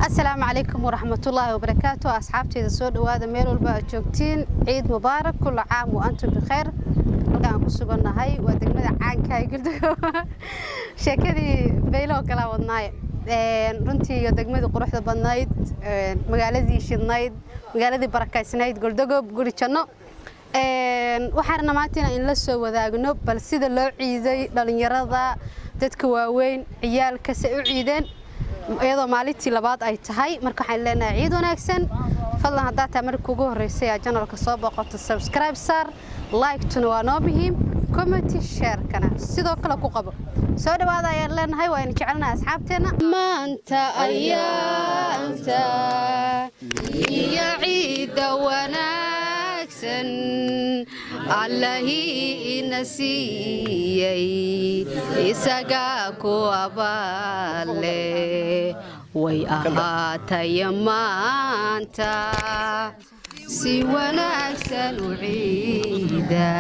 السلام عليكم ورحمة الله وبركاته أصحابتي السود وهذا ميل والباجوكتين عيد مبارك كل عام وأنتم بخير halkaan ku sugannahay waa degmada caanka ay Galdogob sheekadii beelo kala wadnaay runtii degmada quruxda badnayd magaaladii shidnayd magaaladii barakaysnayd Galdogob guri janno waxaan maanta in la soo wadaagno bal sida loo ciiday dhalinyarada dadka waaweyn ciyaalka si u ciideen iyadoo maalintii labaad ay tahay marka waxaan leenahay ciid wanaagsan fadlan hadaa taa markii ugu horeysay channelka soo boqoto subscribe sar like tuna waa noo muhiim comment share kana sidoo kale ku qabo soo dhawaada ayaan leenahay waa in jecelnahay asxaabteena maanta ayaanta iyo ciid wanaagsan allahi inasiyay isaga ku abaale way ahaatay maanta si wanaagsan u ciida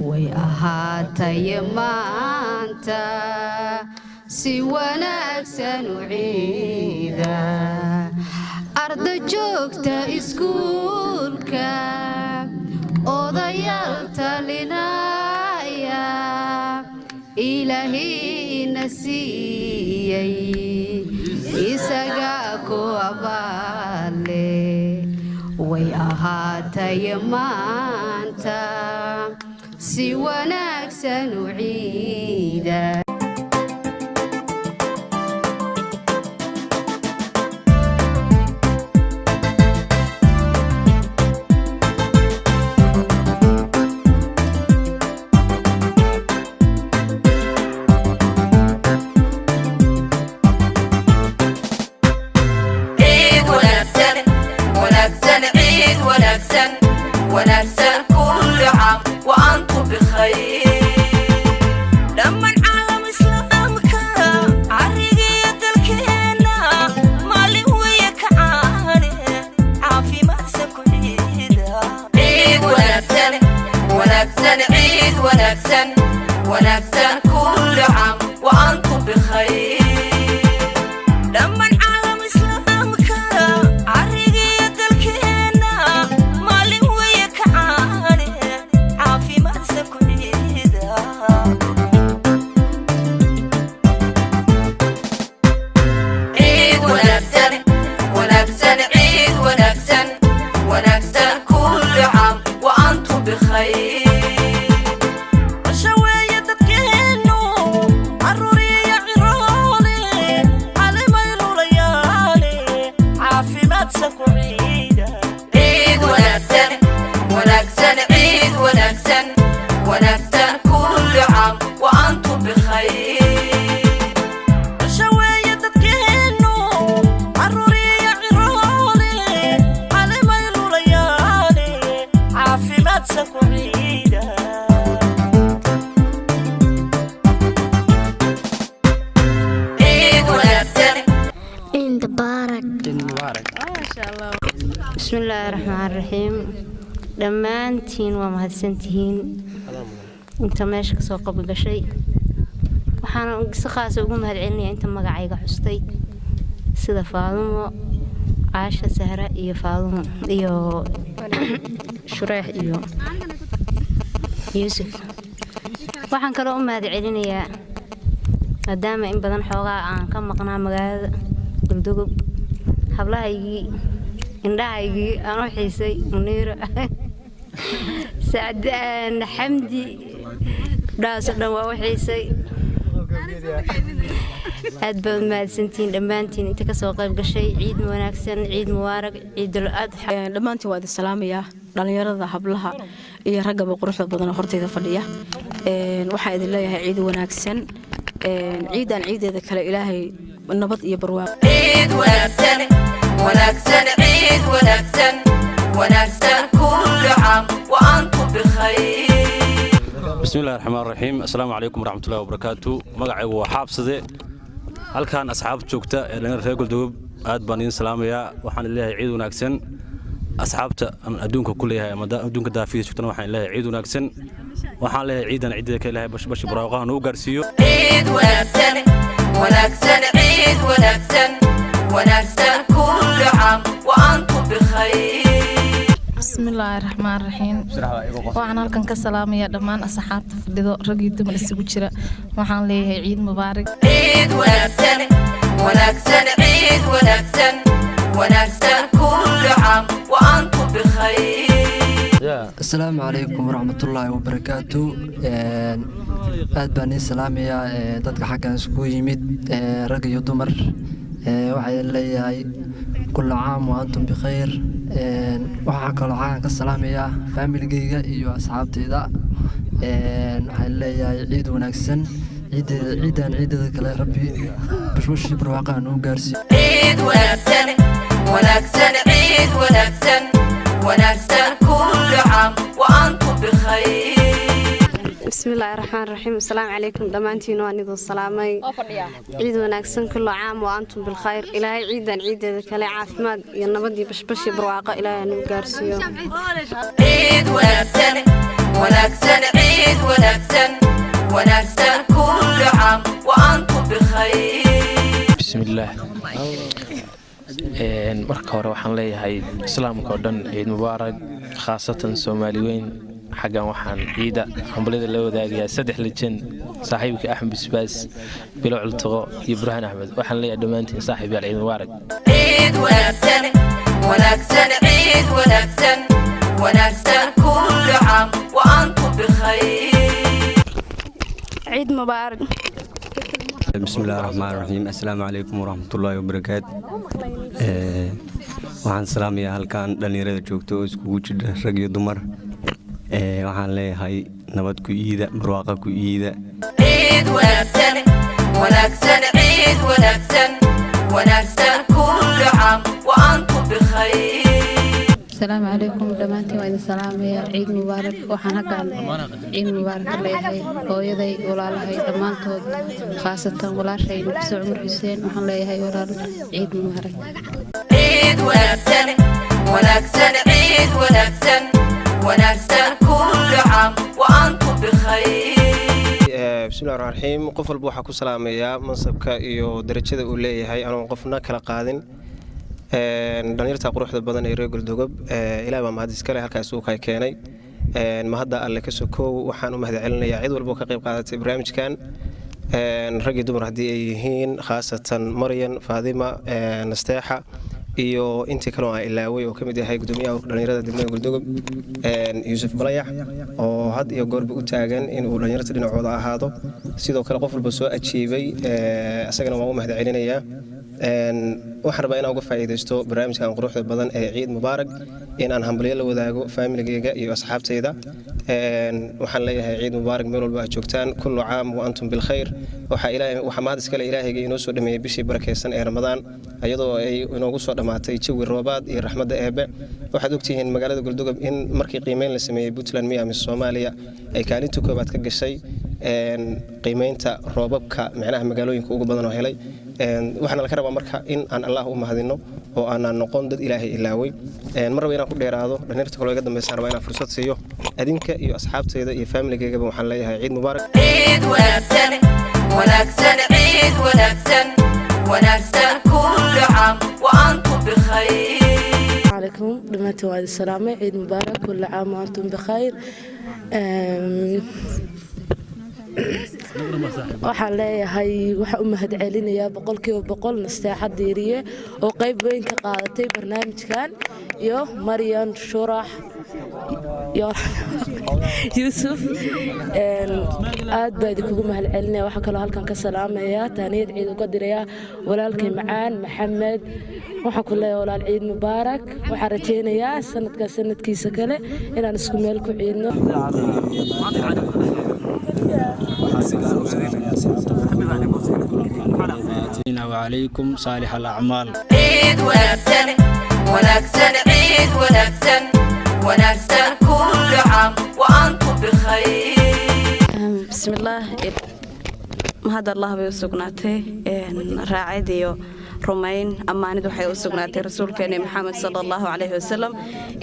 way ahaatay maanta si wanaagsan u ciida arda joogta iskuulka odayaal talinaya ilaahi nasiyay isaga ku abaale way ahaatay maanta si wanaagsan u ciida ونكسر كل عام وأنتم بخير لما العالم إسلامك عرقية الكينا مالي وياك عاني عافي ما سكو عيدا عيد ونكسر عيد ونكسر كل عام وأنتم بخير لما العالم إسلامك عرقية الكينا مالي وياك عاني عافي ما سكو عيدا عيد ونكسر عيد ونكسر كل عام وأنتم بخير ونكسر كل عام وأنتم بخير شوية تتكهنوا عرورية عرالي علي ما يلو ليالي عافي ما تسكو عيدا عيد ونكسر عيد مبارك ما شاء الله بسم الله الرحمن الرحيم dhammaantiin waa mahadsantihiin inta meesha ka soo qayb gashay waxaan si khaas ah ugu mahadcelinayaa inta magacayga xustay sida Faadumo Aasha Sahra iyo Faadumo iyo Shureex iyo Yusuf waxaan kaloo u mahadcelinayaa maadaama in badan xoogaa aan ka maqnaa magaalada Galdogob hablahaygii indhahaygii aan u xiisay Muniira سعدان حمدي داسنا وحيسي أدبل ما سنتين دمانتين أنت كسوق قيب شيء عيد وناكسن عيد مبارك عيد الأضحى دمانتي واد السلام يا dhalinyarada hablaha iyo ragaba quruxda badan hortayda fadhiya waxa idin leeyahay ciid wanaagsan ciidan ciideeda kale ilaahay nabad iyo barwaaqo ciid wanaagsan ciid ونكسر كل عام وأنتم بخير بسم الله الرحمن الرحيم السلام عليكم ورحمة الله وبركاته مقعي وحابسده هل كان أصحاب جوجتا لأن رجل دوب aad baan idin salaamayaa waxaan leeyahay ciid wanaagsan asxaabta adduunka kulliyaha ama adduunka daafiya joogtana waxaan leeyahay ciid wanaagsan waxaan leeyahay ciidan ciidada ka ilaahay bash barwaaqaha noo gaarsiiyo ciid wanaagsan ciid wanaagsan kullu caam wa antum bikhayr. bismillaahi raxmaani raxiim. waxaan halkan ka salaamayaa dhammaan asxaabta fadhido rag iyo dumar isugu jira. waxaan leeyahay ciid mubaarak. ciid wanaagsan wanaagsan ciid wanaagsan wanaagsan kullu caam wa antum bikhayr. asalaamu calaykum waraxmatullaahi wabarakaatu. aad baan ii salaamayaa dadka xaggan iskugu yimid rag iyo dumar. waxaan leeyahay kullu caam wa antum bikhayr. waxaa kaloo xaggan ka salaamayaa faamiligeyga iyo asxaabteyda. waxaan leeyahay ciid wanaagsan. ciidan ciidada kale rabbi bashbashii barwaaqaha nuu gaarsiiyo. ciid wanaagsan wanaagsan ciid wanaagsan wanaagsan kullu caam wa antum bikhayr. bismillaahi raxmaani raxiim. assalaamu calaykum dhammaantiin waan idin salaamay. ciid wanaagsan kullu caam wa antum bilkhayr. ilaahay ciidan ciideeda kale caafimaad iyo nabad iyo bashbashi barwaaqo ilaahay nagu gaarsiiyo. ciid wanaagsan wanaagsan ciid wanaagsan wanaagsan kullu caam wa antum bikhayr. bismillaah. marka hore waxaan leeyahay islaamka oo dhan ciid mubaarak, khaasatan soomaali weyn. xaggan waxaan ciida hambalida la wadaagayaa 3 lijan saaxiibka axmed bisbaas, bilo cultuqo iyo burhaan axmed. waxaan leeyahay dhammaantiin saaxiib yaal ciid mubaarak. ciid wanaagsan wanaagsan ciid wanaagsan wanaagsan kullu caam wa antum bikhayr. ciid mubaarak. بسم الله الرحمن الرحيم. السلام عليكم ورحمة الله وبركاته. waxaan salaamayaa halkan dhalinyarada joogto oo iskugu jira rag iyo dumar. waxaan leeyahay nabad ku iida barwaaqo ku iida. ciid wanaagsan wanaagsan ciid wanaagsan wanaagsan kullu caam wa antum bikhayr. السلام عليكم دمانتي وإذا سلام يا عيد مبارك. وحنا كان عيد مبارك ليهي هويدي walaalhay dhammaantood khaasatan walaashay nafsi cumar xuseen waxaan leeyahay walaal ciid mubaarak. ciid wanaagsan wanaagsan ciid wanaagsan wanaagsan kullu caam wa antum bikhayr. bismillahi rahmaani rahiim. qof walba waxaa ku salaamayaa mansabka iyo darajada uu leeyahay anoon qofna kala qaadin. dhalinyarta quruxda badan ee reer Galdogob ilaahay baa mahad iskale halkaas uu ka keenay. mahadda alle ka sokoow waxaan u mahad celinayaa cid walba oo ka qayb qaadatay barnaamijkan. rag iyo dumar haddii ay yihiin khaasatan Maryan, Faadima, Nasteexa iyo intii kale oo aan ilaaway oo ka mid yahay gudoomiyaha dhalinyarada degmada Galdogob Yuusuf Balayax oo had iyo goorba u taagan in uu dhalinyarada dhinacooda ahaado. sidoo kale qof walba soo ajiibay asagana waan u mahad celinayaa. waxaan rabaa inaan uga faa'iidaysto barnaamijkan quruxda badan ee ciid mubaarak in aan hambalyo la wadaago faamiligeyga iyo asxaabteyda. waxaan leeyahay ciid mubaarak meel walba aad joogtaan kullu caam wa antum bilkhayr. waxaa mahad iskale ilaahayga inoo soo dhameeyey bishii barakeysan ee ramadaan iyadoo ay inoogu soo dhammaatay jawi roobaad iyo raxmadda eebe. waxaad ogtihiin magaalada Galdogob in markii qiimeyn la sameeyey Puntland Miami Soomaaliya ay kaalinta koobaad ka gashay qiimeynta roobabka macnaha magaalooyinka ugu badan oo helay. waxaana la ka rabaa marka in aan Allah u mahadino oo aanan noqon dad ilaahay ilaaway. mar raba inaan ku dheeraado dhalinyarta kale iga dambaysa rabaa inaan fursad siiyo adinka iyo asxaabteyda iyo faamiligeyga waxaan leeyahay ciid mubaarak. ciid wanaagsan wanaagsan ciid wanaagsan wanaagsan kullu caam wa antum bikhayr. عليكم دمانتي وعد السلام عيد مبارك كل عام وأنتم بخير. waxaan leeyahay waxa u mahad celinayaa 100% Nasteexa Diiriye oo qayb weyn ka qaadatay barnaamijkan iyo Maryan Shurax iyo Yuusuf aad baa idinku mahad celinaya. waxa kale halkan ka salaamayaa taaniyad ciid uga diraya walaalkay macaan Maxamed. waxaan ku leeyahay walaal ciid mubaarak. waxaan rajeynayaa sanadkiisa kale inaan isku meel ku ciidno. وعليكم صالح الأعمال. ciid wanaagsan wanaagsan ciid wanaagsan wanaagsan kullu caam wa antum bikhayr. بسم الله mahad allah bay u sugnaatay raacid iyo rumayn ammaanid waxay u sugnaatay rasuulkeena maxamed sallallahu alayhi wasallam.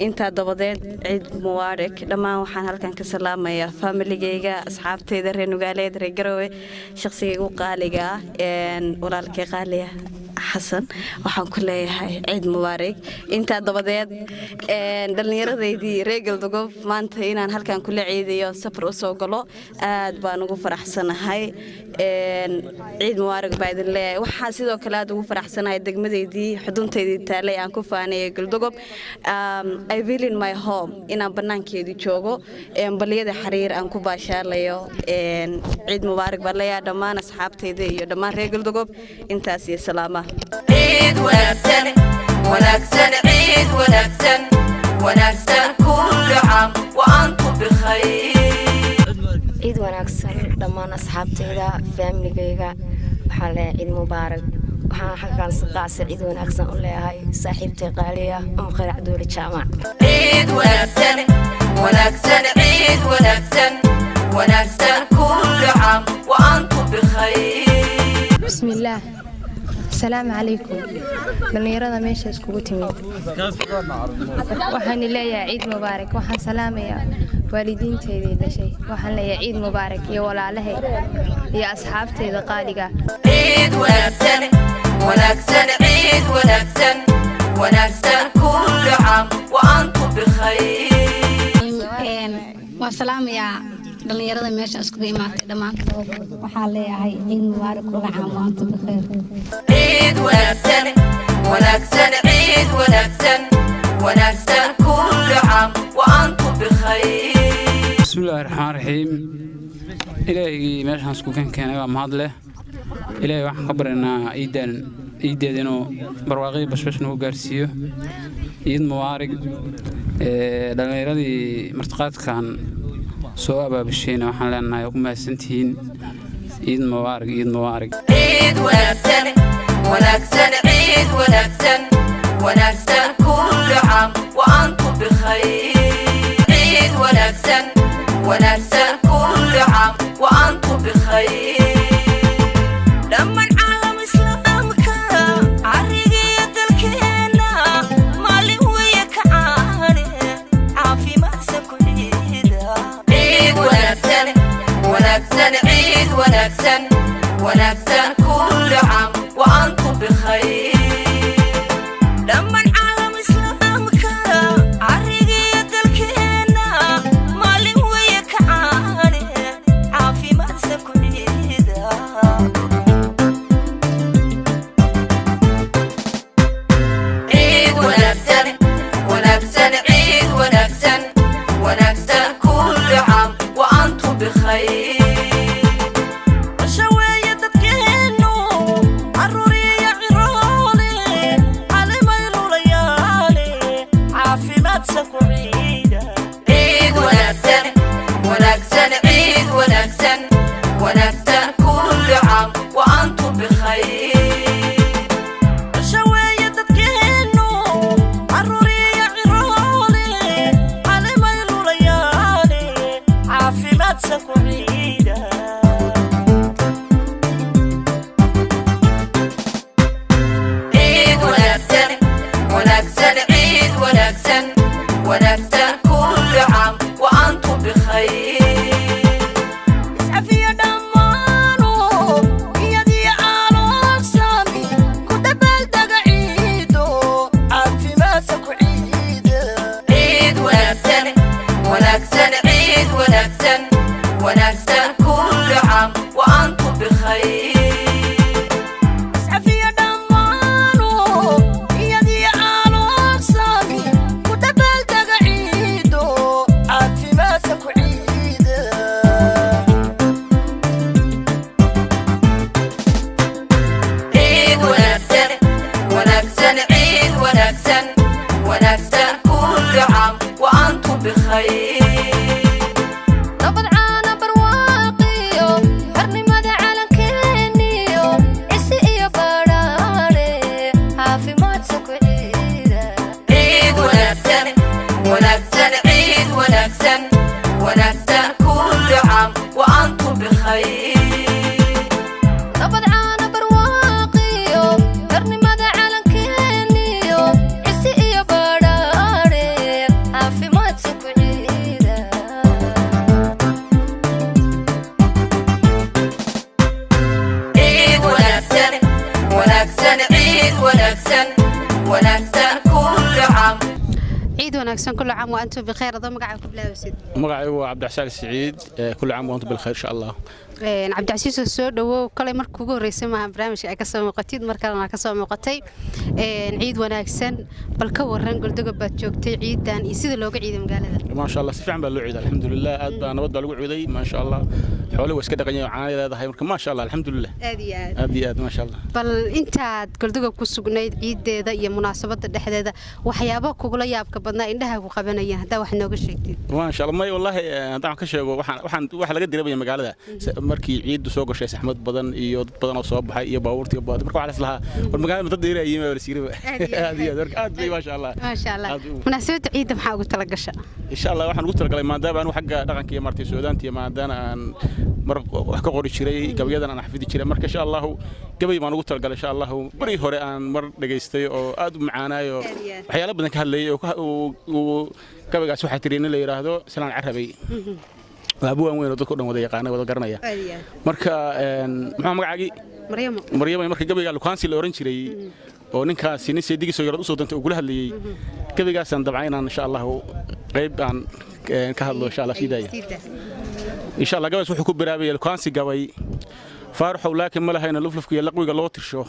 inta dabadeed ciid mubaarak. dhammaan waxaan halkan ka salaamayaa familigeyga asxaabteyda reer Nugaaleed reer Garowe shakhsigayga qaaliga walaalkay qaaliya xasan waxaan ku leeyahay ciid mubaarak inta dabadeed dhalinyaradaydi reegal dogob maanta inaan halkan kula ciidayo safar u soo galo aad baan ugu faraxsanahay ciid mubaarak baa idin leeyahay waxaan sidoo kale aad ugu faraxsanahay degmadaydii xuduntaydii taalay aan ku faanayay galdogob I feel in my home inaan banaankeedii joogo baliyada xariir aan ku baashaalayo ciid mubaarak baa leeyahay dhammaan asxaabtayda iyo dhammaan reer galdogob intaas iyo salaama ciid wanaagsan wanaagsan ciid wanaagsan wanaagsan kullu caam wa antum bikhayr ciid wanaagsan dhammaan asxaabtayda familygayga waxaan leeyahay ciid mubaarak waxaan halkaan qaasa ciid wanaagsan u leeyahay saaxiibtay qaaliya khayr cabduuli jaamac ciid wanaagsan wanaagsan ciid wanaagsan wanaagsan kullu caam wa antum bikhayr bismillaah السلام عليكم دلنيرada meesha iskugu timid waxaan leeyahay ciid mubaarak waxaan salaamayaa waalidiinteedii dhashay waxaan leeyahay ciid mubaarak iyo walaalahay iyo asxaabteeda qaaliga ciid wanaagsan wanaagsan ciid wanaagsan wanaagsan kullu caam wa antum bikhayr waa salaamayaa dhalinyarada meesha iskugu imaatay dhammaan waxaan leeyahay ciid mubaarak kullu caam wa antum bikhayr ciid wanaagsan wanaagsan ciid wanaagsan wanaagsan kullu caam wa antum bikhayr bismillaahi raxmaani raxiim ilaahay meeshaan isku keenay waa mahad leh ilaahay waxaan ka baryanaa ciideeda inuu barwaaqadii bashbash nagu gaarsiiyo ciid mubaarak dhalinyaradii martiqaadkan soo abaabishayna waxaan leenahay ugu mahadsantihiin ciid mubaarak ciid mubaarak ciid wanaagsan wanaagsan ciid wanaagsan wanaagsan kullu caam wa antum bikhayr ciid wanaagsan wanaagsan kullu caam wa antum bikhayr dhammaan caalam islaamka carigiyo dalkeena maalin weeye ka caane caafimaadsan ku ciida ciid wanaagsan wanaagsan ciid wanaagsan wanaagsan kullu caam wa antum bikhayr dhammaan caalam islaamka carigiyo dalkeena maalin weeye ka caane caafimaadsan ku ciida ciid wanaagsan wanaagsan ciid wanaagsan wanaagsan kullu caam wa antum bikhayr wanaagsan kullu caam عيد وناكسن كل عام وأنتم بخير هذا مقعد قبل وسيد مقعد هو عبد العزيز السعيد كل عام وأنتم بالخير إن شاء الله عبد العزيز السود هو كل مرة كوجو رئيسنا برنامج كسر مقتيد مرة كسر مقتي عيد وناكسن بالكور رنقل دقبة جوكتي عيد دان يصير اللوجع عيد مقالة ما شاء الله سفيان بالعيد الحمد لله أنا بدي أقول عيدي ما شاء الله حوالي وسكت قنية عالي هذا هاي ما شاء الله الحمد لله أديات ما شاء الله بل أنت تقول دقب كسجنيد عيد ذا يا مناسبات الدحدة وحيابك كقول يابك بدنا عندها وقبنا هذا وحنا وقشيت ما شاء الله ما والله طبعا كشيء وحن لقد دربي مقالة markii ciid soo gashay saxmad badan iyo dad badan oo soo baxay iyo baabuurtii baad marka waxa la islaha war magaalada dad dheer ayay la siirba aad ma sha Allah munaasabada ciid maxaa ugu tala gasha insha Allah waxaan ugu tala galay maadaama aan xagga dhaqanka iyo martay Suudaanta iyo maadaama aan mar wax ka qori jiray gabayadana aan xafidi jiray marka insha Allah gabay baan ugu tala galay insha Allah bari hore aan mar dhageystay oo aad u macaanayo waxyaalo badan ka hadlayay oo gabaygaas waxa tirina la yiraahdo salaan carabay أبوه وين ودك كلهم وده يقانا وده قرنيا مركا محمد عاجي مريم مركا قبل قالوا كانسي الأورنج لي ونكا سينيس يديك سيارة أصلا تقولها اللي قبل قاسن دبعينا إن شاء الله قريب عن كهالله إن شاء الله في داية إن شاء الله قبل سوحكوا برابي الكانسي قوي فارحوا لكن ما لهينا لفلف كي يلقوا قالوا ترشوا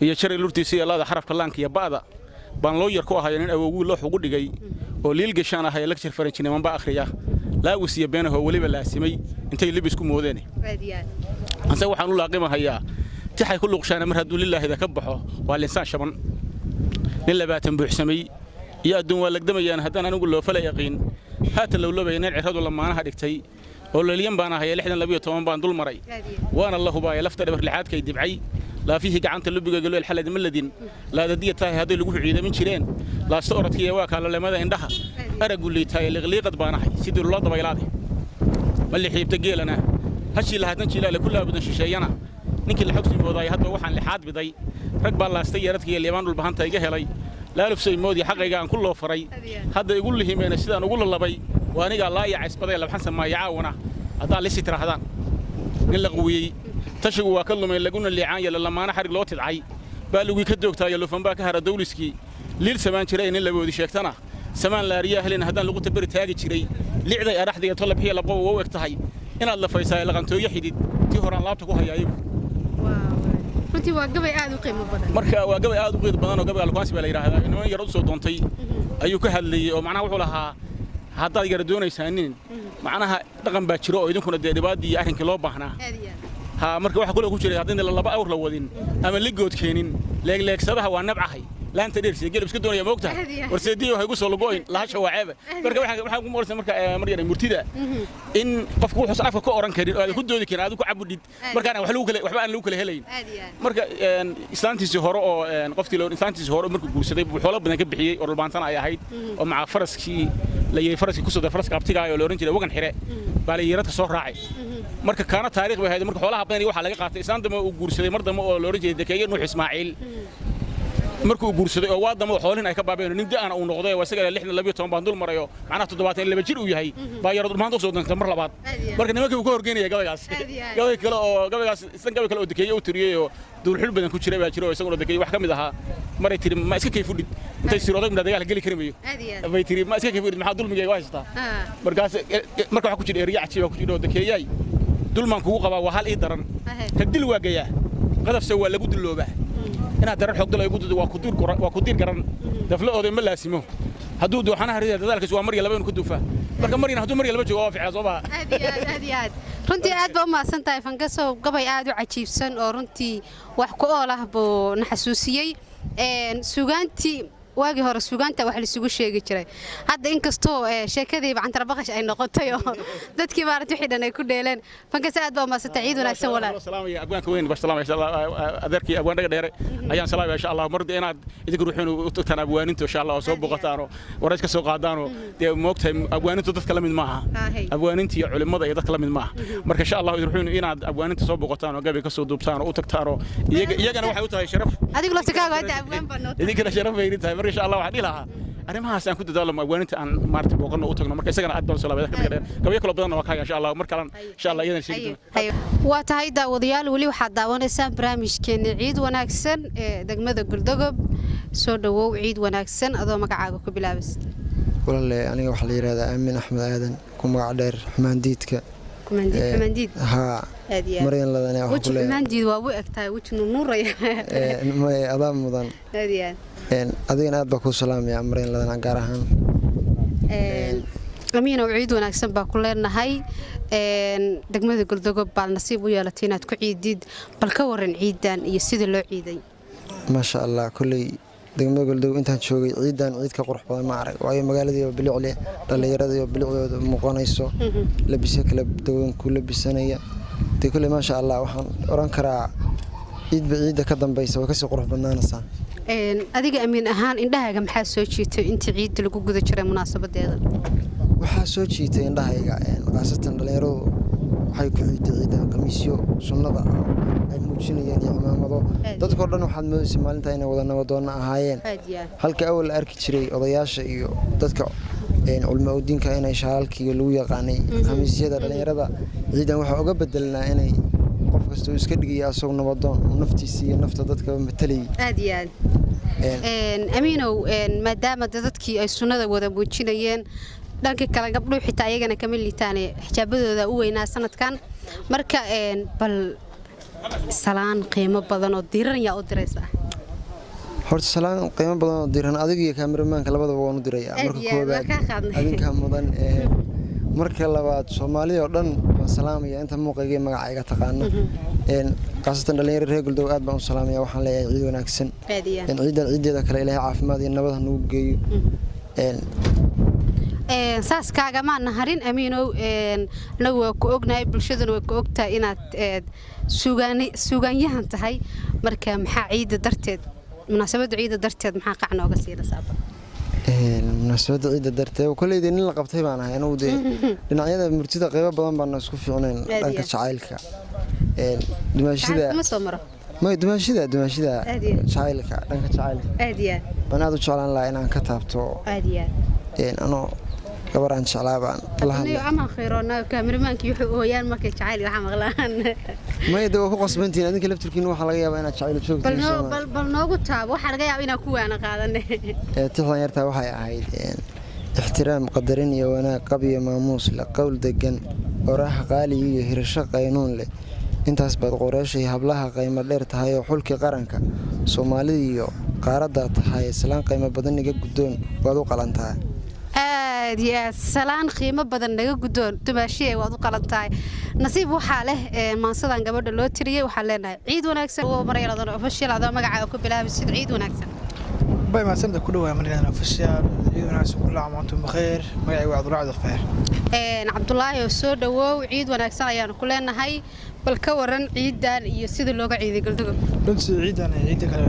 هي شر الورتيسي الله ده حرف كلامك يا بعض بان لو يركوها يعني أو لو حقول جاي وليل جشان هاي لكتر فرنشين من بآخرية لا وسيا بينه ولي بلاسمي انت اللي بيسكم وداني أنسى وحنا نقول قيمة هيا تحي كل قشانة مرهد لله إذا كبحه والإنسان شبان لله باتن بحسمي يا دون ولا قدم يا هدانا نقول له فلا يقين هات لو بين العهد ولا ما أنا هديكتي ولا اليوم بانا هيا لحنا اللي بيتوان بان دول مري وأنا الله باي لفتر بالعاد كي دبعي لا فيه قعنت اللي بيقولوا الحلد من الذين لا ددية تاي هذا اللي يقول عيدا من شيرين لا استورت هي واك على لماذا عندها أنا أقول لي تاي اللي قد بانحي سيدور الله ضبيلاتي ما اللي حيب تجي لنا هالشيء اللي هتنشي لا كلها بدنا شيء أنا نك اللي حكسي بوضاي هذا وحن لحد بداي ركب الله استيرت هي اللي ما نقول بهان تيجي هلاي لا لفسي مودي حقيقة عن كله فري هذا يقول لي من السيد أنا أقول الله بي وأنا قال لا يعس بدي لو حسن ما يعاونه هذا ليش ترى هذا نلا قوي تشجوا كلهم اللي قلنا اللي عاية لما أنا حرق لوت العي بالو يكدوك تاي اللي فنباك هذا دولسكي ليل سمان شرين اللي بودي شكتنا سمان لا رياه لين هذا لقوا تبرد تاجي شري لعدة أرح دي يطلب هي لبوا ووقت هاي إن الله فيسا لغنتو يحيد تهران لابتكو هاي أيوب runtii waa gabay aad u qiimo badan marka waa gabay aad u qiimo badan oo gabay alkaasi baa la yiraahdaa inuu yar u soo doontay ayuu ka hadlayay oo macnaha wuxuu lahaa haddaad yar doonaysaaneen macnaha dhaqan baa jiro oo idinkuna deebaadii iyo arrinkii loo baahnaa ha marka waxa kale ku jiray haddii laba awr la wadin ama ligood keenin leegsadaha waa nabcahay laanta dheersi gelib iska doonaya moogta warseedii waxay ku soo lagoyn lahasha waaceeba marka waxa ku moorsan marka maryam murtida in qofku wuxuu afka ka oran karin oo ku doodi karin aad ku cabudid marka waxba aan lagu kala helayn marka islaantiisi hore oo qoftii loo islaantiisi hore markuu guursaday xoolo badan ka bixiyay oo dalbaantana ay ahayd oo maca faraskii la yeey faraskii ku soo faraska qabtiga oo la oran jiray wagan xire baa la yeeradka soo raacay marka kaana taariikh bay ahayd marka xoolaha badan waxa laga qaatay islaantama uu guursaday mar dambe oo la oran jiray dekeeyay Nuux Ismaaciil markuu guursaday oo waadamo xoolin ay ka baabeen nin da'ana uu noqday waa isaga 612 baan dul marayo macnaha 72 jir uu yahay baa yar maanta soo dantay mar labaad marka nimankii uu ka horgeynaya gabaygaas gabay kale oo dekeeyay uu tiriyay oo dul xul badan ku jiray baa jiro isagoo dekeeyay wax kamid aha maray tiri ma iska kay fudhid intay sirooday mid dagaal gali karimayo bay tiri ma iska kay fudhid maxaa dulmigay waa haystaa markaas marka waxa ku jira eriya cajiib ku jiro dekeeyay dulman kugu qaba waa hal ii daran tagdil waa gaya qadaf soo waa lagu diloobaa inaad darar xogdal ay gudu waa ku dir garan daflooday ma laasimo haduu dooxanaha riday dadaalkiis waa mar yalaba inuu ku duufa marka marina haduu mar yalaba joogo waa fiicna soo baa aad runtii aad baa u maasantahay fangaso gabay aad u cajiibsan oo runtii wax ku oolah buu na xasuusiyay suugaantii waagi hore suugaanta wax la isugu sheegi jiray hadda inkastoo sheekadii bacantara baqash ay noqotay oo dadkii maaragtay wixii dhan ay ku dheeleen fankas aad baa maasanta ciid wanaagsan walaal salaamaya abwaanka weyn bash salaamaya insha Allah adeerkii abwaan dhaga dheere ayaan salaamaya insha Allah marda inaad idinku ruuxeen u tagtaan abwaaninta insha Allah soo boqotaan oo wareys ka soo qaadaan oo moogtahay abwaanintu dadka la mid maaha abwaaninta iyo culimada iyo dadka la mid maaha marka insha Allah ruuxeen inaad abwaaninta soo boqotaan oo gabi ka soo duubtaan oo u tagtaan oo iyagana waxay u tahay sharaf adigu laftigaaga hadda abwaan baa noo idinka sharaf ay tahay إن شاء الله وحدي لها أنا ما هسأكون كنت دالما وانت عن مارتي بوقنا وتقنا مركز سجن عدنا وصلا بدك كم يكلوا بدنا وكاي إن شاء الله مركلا إن شاء الله يدنا شيء وتهيدا وضيال ولي وحد داون السام برامج كان عيد وناكسن دقمة الجلدقب soo dhawow ciid wanaagsan adoo magacaaga ku bilaabaysid walaale aniga waxa la yiraahdaa Aamin Axmed Aadan ku magac dheer Xumaandiidka Xumaandiid ها مريان لدنا وجه Xumaandiid waa u egtahay wajh nuuraya ma adam mudan adigana aad baa ku salaamaya mareen ladana gaar ahaan amiina ciid wanaagsan baa ku leenahay degmada Galdogob baa nasiib u yeelatay inaad ku ciidid bal ka waran ciidan iyo sida loo ciiday ma sha Allah kulli degmada Galdogob intaan joogay ciidan ciid ka qurux badan ma arag waayo magaaladii bilicli dhalinyarada iyo bilicdooda muuqanayso labis kala duwan ku labisanaya kulli ma sha Allah waxaan oran karaa ciida ka dambaysa way ka soo qurux badnaanaysaa adiga amiin ahaan indhahaaga maxaa soo jiitay inta ciid lagu guda jiray munaasabadeeda waxaa soo jiitay indhahayga qaasatan dhalinyaradu waxay ku ciiday ciidan qamiisyo sunnada ay muujinayeen iyo cimaamado dadkoo dhan waxaad moodaysaa maalinta inay wada nabadoon ahaayeen halka awal la arki jiray odayaasha iyo dadka culimo diinka inay shaalkii lagu yaqaanay qamiisyada dhalinyarada ciidan waxa uga bedelnaa inay qof kasta uu iska dhigay asoo nabadoon naftiisa iyo nafta dadka matalay aad iyo aad amiinow maadaama dadkii ay sunnada wada muujinayeen dhanka kala gabdhuhu xitaa ayagana kama liitaan xijaabadooda u weynaa sanadkan marka bal salaan qiimo badan oo diiran yaa u diraysaa horta salaan qiimo badan oo diiran adiga iyo kaameramanka labadaba waan u dirayaa marka koobaad adinka mudan marka labaad Soomaaliya oo dhan waan salaamaya inta muuqayga magacayga taqaano qaasatan dhalinyarada reer Galdogob aad baan u salaamaya waxaan leeyahay ciid wanaagsan ciideeda kale Ilaahay caafimaad iyo nabad nagu geeyo saas kaaga ma naharin amiinow anagu waa ku ognahay bulshaduna way ku ogtahay inaad suugaanyahan tahay marka maxaa ciida darteed munaasabada ciida darteed maxaa qac nooga siinaysaa munaasabada ciida darteed kulleeyda nin la qabtay baan ahay anigu dhinacyada murtida qayb badan baan isku fiicneen dhanka jacaylka dumaashida ma dumaashida jacaylka dhanka jacaylka aadiya banaad u jeclaan lahaa inaan ka taabto aadiya anoo gabaraan jeclaabaan la hadlay ama khayroona kaameramanki wuxuu ooyaan markay jacayl waxa maqlaan ma yadoo ku qasbantiin adinka laftirkiina waxa laga yaabaa inaad jacayl joogto bal noogu taab waxa laga yaabaa inaan ku waana qaadanay tixdan yartaa waxay ahayd ixtiraam qadarin iyo wanaag qab iyo maamuus la qowl degan oraah qaali iyo hirasho qaynuun leh intaas baad qoreeshay hablaha qiimo dheer tahay oo xulki qaranka Soomaalida iyo qaaradda tahay islaan qiimo badan naga gudoon waad u qalantaa aad iyo salaan qiimo badan naga gudoon dumaashiyay waad u qalantahay nasiib waxa leh maansadan gabadha loo tiriyay waxa leenahay ciid wanaagsan oo marayladan official adoo magacaaga ku bilaabay sid ciid wanaagsan bay maasanta ku dhawaay marayladan official ciid wanaagsan kullu caam antum bikhair magacaygu waa Abdullah Faar Cabdullaahi soo dhawow ciid wanaagsan ayaan ku leenahay bal ka waran ciidan iyo sida looga ciiday Galdogob ciidan ciida kale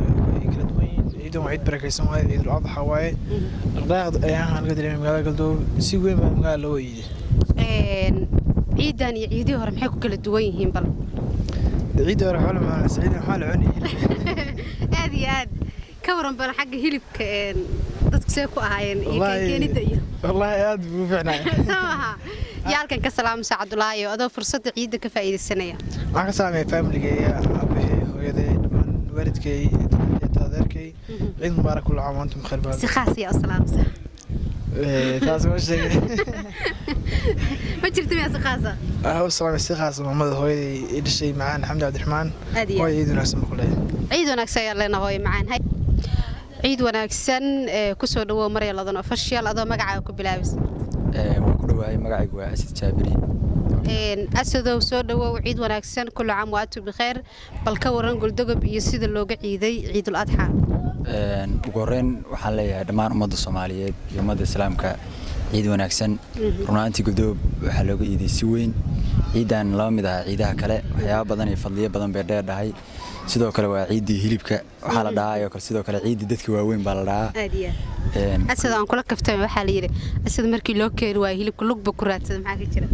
ciidan waa ciid barakaysan waa ciid al-adha waaye dhaqdhaqaaq ayaan halka dareemay magaalada Galdogob si weyn baa magaalada loo yiday ciidan iyo ciidii hore maxay ku kala duwan yihiin bal ciidii hore xoolo ma ciidan xoolo cuni aad iyo aad ka waran bal xagga hilibka dadku see ku ahaayeen iyo keenida iyo wallahi aad buu fiicnaa samaha yaalkan ka salaamay Cabdullaahi adoo fursada ciida ka faa'iideysanaya waxaan ka salaamay family-gayga hooyaday waalidkay taadeerkay ciid mubaarak kullu caam antum bikhair baad si khaas ya salaamsa taas ma sheegay ma jirto miyaa si khaasa salaamay si khaas mamada hooyaday dhashay macaan Xamdi Cabdiraxmaan oo ciid wanaagsan ku leeyahay ciid wanaagsan ayaa leenahay hooyo macaan ciid wanaagsan ku soo dhawow marayladan official adoo magacaaga ku bilaabaysa waan ku dhawaay magacaygu waa Asid Jaabiri asadow soo dhawow ciid wanaagsan kullu caam wa antum bikhair bal ka waran Galdogob iyo sida looga ciiday ciidul adha ugu horreyn waxaan leeyahay dhammaan ummadda Soomaaliyeed iyo ummadda Islaamka ciid wanaagsan runtii Galdogob waxa looga ciiday si weyn ciidan la mid ah ciidaha kale waxyaabo badan iyo fadliyo badan bay dheerahay sidoo kale waa ciidii hilibka waxa la dhahayo kale sidoo kale ciidii dadka waaweyn baa la dhahaa asada aan kula kaftay waxa la yiri asada markii loo keenay waa hilibka lugba ku raadsada maxaa ka jira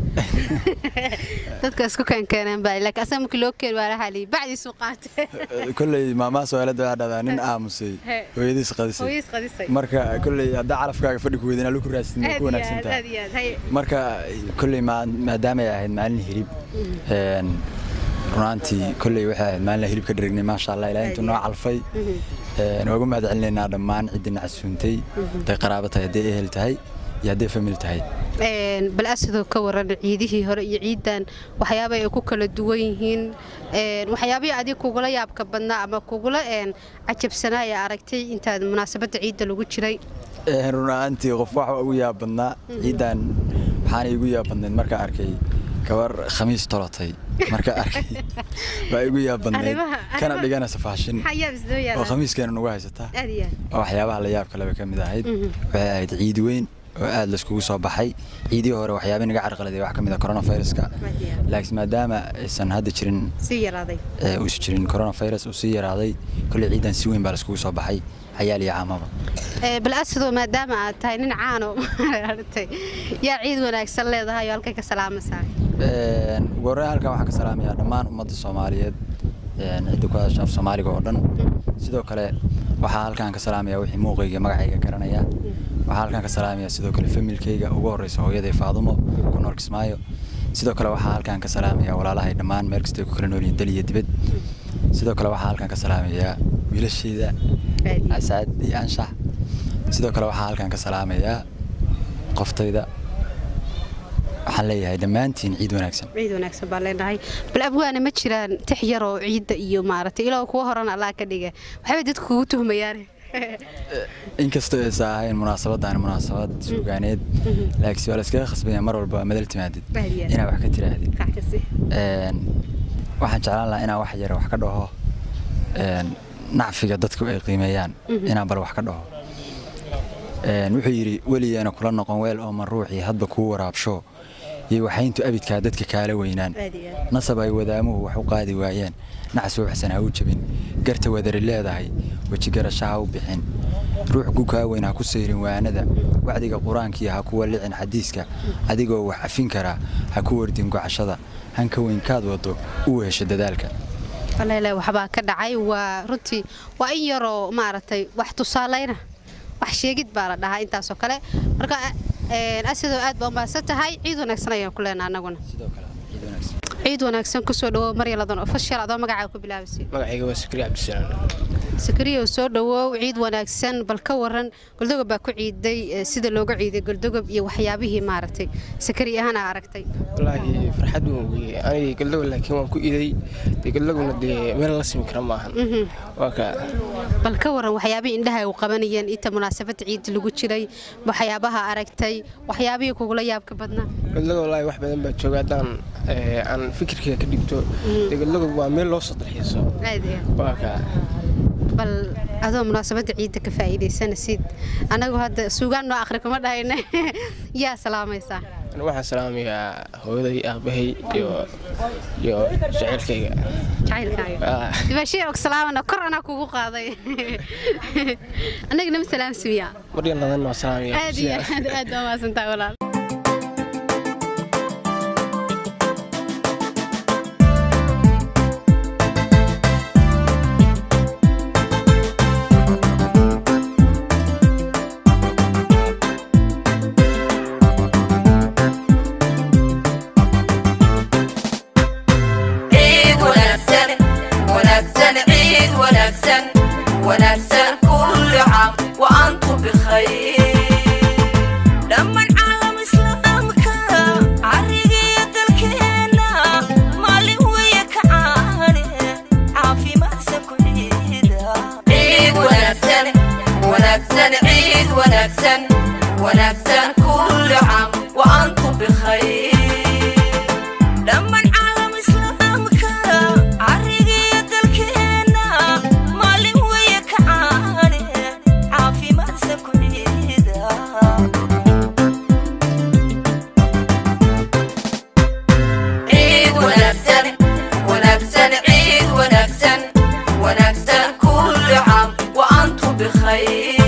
dadka isku keeneen baa laakiin asada markii loo keenay waa la hali bacdi soo qaatay kullay maama Soomaaliyeed waa dhada nin aamusay hooyadiis qadisay marka kullay hada carafkaaga fadhi ku weydina lagu raadsin ku wanaagsan tahay marka kullay maadaama ay ahayd maalin hilib runtii kullay waxa maalin hilib ka dhigay ma sha Allah ilaahay intuu noo calfay noogu mahad celinaynaa dhammaan ciddii nacasuuntay haday qaraabo tahay haday ehel tahay iyo haday famil tahay bal asidoo ka waran ciidihii hore iyo ciidan waxyaabo ay ku kala duwan yihiin waxyaabihii adiga kugula yaabka badnaa ama kugula cajabsanaa ee aragtay intaad munaasabadda ciidda lagu jiray runaantii qof waxa ugu yaab badnaa ciidan waxaan igu yaab badnayd marka arkay gabar khamiis tolotay marka arkay baa igu yaab badnayd kana dhiganaysa faashin oo khamiiskeena nagu haysataa oo waxyaabaha la yaab kale ka mid ahayd waxay ahayd ciid weyn oo aad la iskugu soo baxay ciidii hore waxyaabo naga carqaladay wax kamid ah coronavirus-ka laakiin maadaama aysan hadda jirin si yaraaday uu jirin coronavirus uu si yaraaday kulli ciidan si weyn baa la iskugu soo baxay عيالي عامaba bal asidoo maadaama aad tahay nin caano aragtay yaa ciid wanaagsan leedahay oo halka ka salaamaysaa goor halka waxa ka salaamaya dhammaan ummadda Soomaaliyeed cid ku hadasha Soomaaliga oo dhan sidoo kale waxa halkan ka salaamaya wixii muuqayga magacayga garanaya waxa halkan ka salaamaya sidoo kale familkayga ugu horeysa hooyaday Faadumo ku nool Kismaayo sidoo kale waxa halkan ka salaamaya walaalahay dhammaan meel kasta ku kala nool yihiin dal iyo dibad sidoo kale waxa halkan ka salaamaya wiilashayda أسعد ينشح sidoo kale waxa halkan ka salaamaya qoftayda waxaan leeyahay dhamaantiin ciid wanaagsan baa leenahay bal abwaana ma jiraan tixyaro ciidda iyo maaragtay ilaa kuwa horan Allah ka dhiga waxay dadku kugu tuhmayaan inkastoo ay saahayn munaasabad suugaaneed laakiin wala iska khasbaya mar walba madal timaadid ina wax ka tiraahdi waxaan jeclaan lahaa inaan wax yar wax ka dhaho nacfiga dadku ay qiimeeyaan inaan bal wax ka dhaho wuxuu yiri waliyeena kula noqon weel oo man ruuxii hadba ku waraabsho iyo waxayntu abidka dadka kaala weynaan nasab ay wadaamuhu wax u qaadi waayeen nacso xasan ha u jabin garta wadar leedahay waji garashaha u bixin ruux ku ka weyn ha ku seerin waanada wacdiga quraanka ha ku walicin xadiiska adigoo wax afin kara ha ku wardin gocashada hanka weyn kaad wado u hesho dadaalka walaalahay waxba ka dhacay waa runtii waa in yaro maaragtay wax tusaalayna wax sheegid baa la dhahaa intaas oo kale marka asidoo aad baa maasatahay ciid wanaagsan ayaan ku leenahay anaguna sidoo kale ciid wanaagsan ku soo dhawo Maryaladon official adoo magacaaga ku bilaabay magacayga waa Sakriya Cabdisalaam Sakriya soo dhawo ciid wanaagsan bal ka waran Galdogob baa ku ciiday sida looga ciiday Galdogob iyo waxyaabihii maaragtay Sakriya ahana aragtay wallahi farxad weyn ani Galdogob laakiin waan ku ciiday Galdogob meel la simi kara maahan waa ka bal ka waran waxyaabihii indhaha u qabanayeen inta munaasabada ciid lagu jiray waxyaabaha aragtay waxyaabihii kugu la yaabka badnaa Galdogob wallahi wax badan baa joogaadaan aan fikirkayga ka dhigto Galdogob waa meel loo soo dalxiiso waa ka bal adoo munaasabada ciidda ka faa'iideysanaysid anagu hadda suugaan noo akhri kuma dhahayna yaa salaamaysaa waxaan salaamayaa hooyaday aabahay iyo jacaylkayga dibashii og salaamana kor ana kugu qaaday anaga nama salaamsiya Maryaladon waa salaamaya aad waa maasantaa walaal ونكسر كل عام وأنتم بخير لما العالم إسلامك عرقية الكينا مالي وياك عاني عافي ما سكن عيدا عيد ونكسر عيد ونكسر كل عام وأنتم بخير لما العالم إسلامك عرقية الكينا مالي وياك عاني عافي ما سكن عيدا عيد ونكسر عيد ونكسر كل عام وأنتم بخير